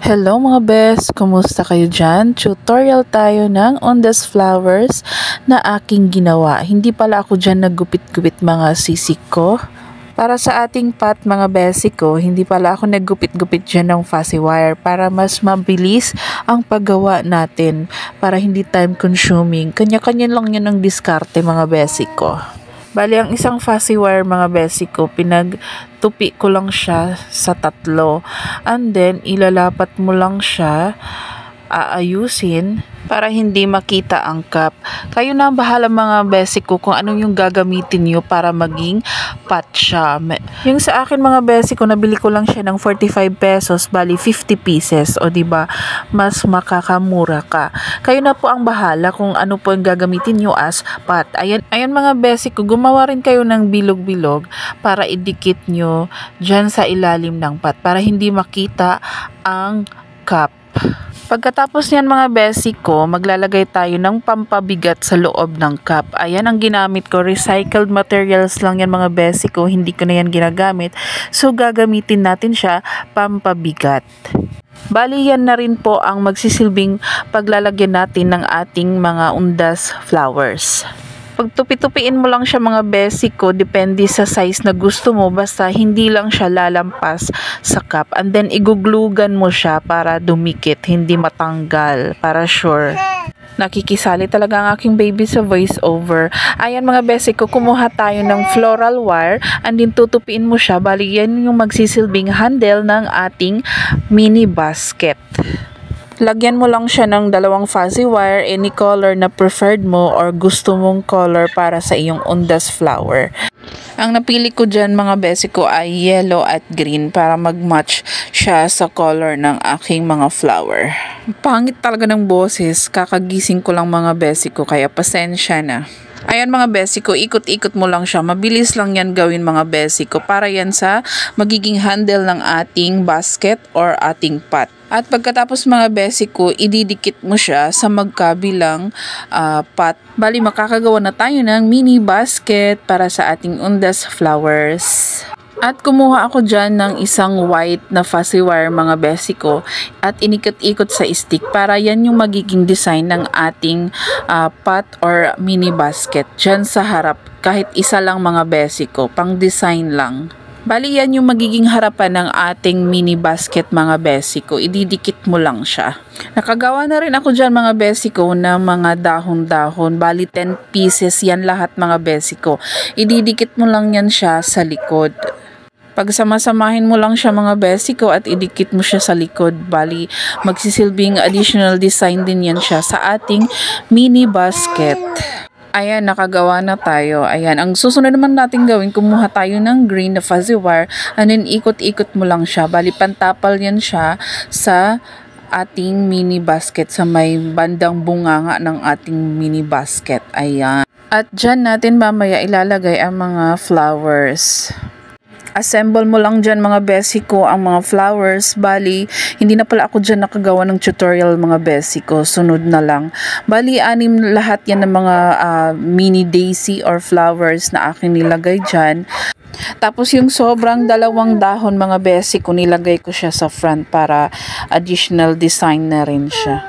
Hello mga best! Kumusta kayo dyan? Tutorial tayo ng Ondas Flowers na aking ginawa. Hindi pala ako dyan naggupit-gupit mga sisik ko. Para sa ating pot mga basic ko, hindi pala ako naggupit-gupit dyan ng fussy wire para mas mabilis ang paggawa natin, para hindi time consuming. Kanya-kanya lang yan ang diskarte mga basic ko. Bali, ang isang fussy wire mga basic ko, pinagtupi ko lang siya sa 3. And then, ilalapat mo lang siya, aayusin para hindi makita ang cup. Kayo na ang bahala mga basic ko kung anong yung gagamitin nyo para maging pot siya. Yung sa akin mga basic ko, nabili ko lang siya ng 45 pesos, bali 50 pieces. O diba, mas makakamura ka. Kayo na po ang bahala kung ano po yung gagamitin nyo as pot. Ayan mga basic ko, gumawa rin kayo ng bilog-bilog para idikit nyo dyan sa ilalim ng pot para hindi makita ang cup. Pagkatapos niyan mga basic ko, maglalagay tayo ng pampabigat sa loob ng cup. Ayan ang ginamit ko, recycled materials lang yan mga basic ko, hindi ko na yan ginagamit. So gagamitin natin siya pampabigat. Bali yan na rin po ang magsisilbing paglalagyan natin ng ating mga undas flowers. Pagtupi-tupiin mo lang siya mga basic ko, depende sa size na gusto mo, basta hindi lang siya lalampas sa cup. And then iguglugan mo siya para dumikit, hindi matanggal, para sure. Nakikisali talaga ang aking baby sa voice over. Ayan mga basic ko, kumuha tayo ng floral wire and then tutupiin mo siya. Bali yan yung magsisilbing handle ng ating mini basket. Lagyan mo lang siya ng 2 fuzzy wire, any color na preferred mo or gusto mong color para sa iyong undas flower. Ang napili ko dyan mga basic ko ay yellow at green para mag-match siya sa color ng aking mga flower. Pangit talaga ng boses, kakagising ko lang mga basic ko kaya pasensya na. Ayan mga basic ko, ikot-ikot mo lang siya. Mabilis lang yan gawin mga basic ko para yan sa magiging handle ng ating basket or ating pot. At pagkatapos mga basic ko, ididikit mo siya sa magkabilang pot. Bali makakagawa na tayo ng mini basket para sa ating undas flowers. At kumuha ako dyan ng isang white na fussy wire mga basic ko at inikot-ikot sa stick para yan yung magiging design ng ating pot or mini basket dyan sa harap. Kahit isa lang mga basic ko, pang design lang. Bali yan yung magiging harapan ng ating mini basket mga basic ko. Ididikit mo lang siya. Nakagawa na rin ako dyan mga basic ko ng mga dahon-dahon. Bali 10 pieces yan lahat mga basic ko. Ididikit mo lang yan siya sa likod. Pagsamasamahin mo lang siya mga basic ko at idikit mo siya sa likod. Bali, magsisilbing additional design din yan siya sa ating mini basket. Ayan, nakagawa na tayo. Ayan, ang susunod naman natin gawin, kumuha tayo ng green na fuzzy wire and then ikot-ikot mo lang siya. Bali, pantapal yan siya sa ating mini basket sa may bandang bunganga ng ating mini basket. Ayan. At dyan natin mamaya ilalagay ang mga flowers. Assemble mo lang dyan mga basic ko ang mga flowers. Bali, hindi na pala ako dyan nakagawa ng tutorial mga basic ko. Sunod na lang. Bali, 6 lahat yan ng mga mini daisy or flowers na aking nilagay dyan. Tapos yung sobrang 2 dahon mga basic ko, nilagay ko siya sa front para additional design na rin siya.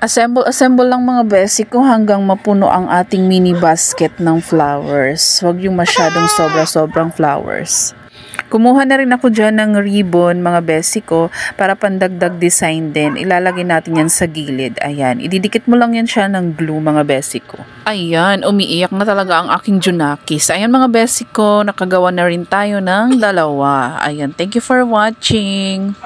Assemble lang mga basic ko hanggang mapuno ang ating mini basket ng flowers. Huwag yung masyadong sobrang flowers. Kumuha na rin ako dyan ng ribbon mga basic ko para pandagdag design din. Ilalagay natin yan sa gilid. Ayan, ididikit mo lang yan siya ng glue mga basic ko. Ayan, umiiyak na talaga ang aking Junakis. Ayan mga basic ko, nakagawa na rin tayo ng 2. Ayan, thank you for watching.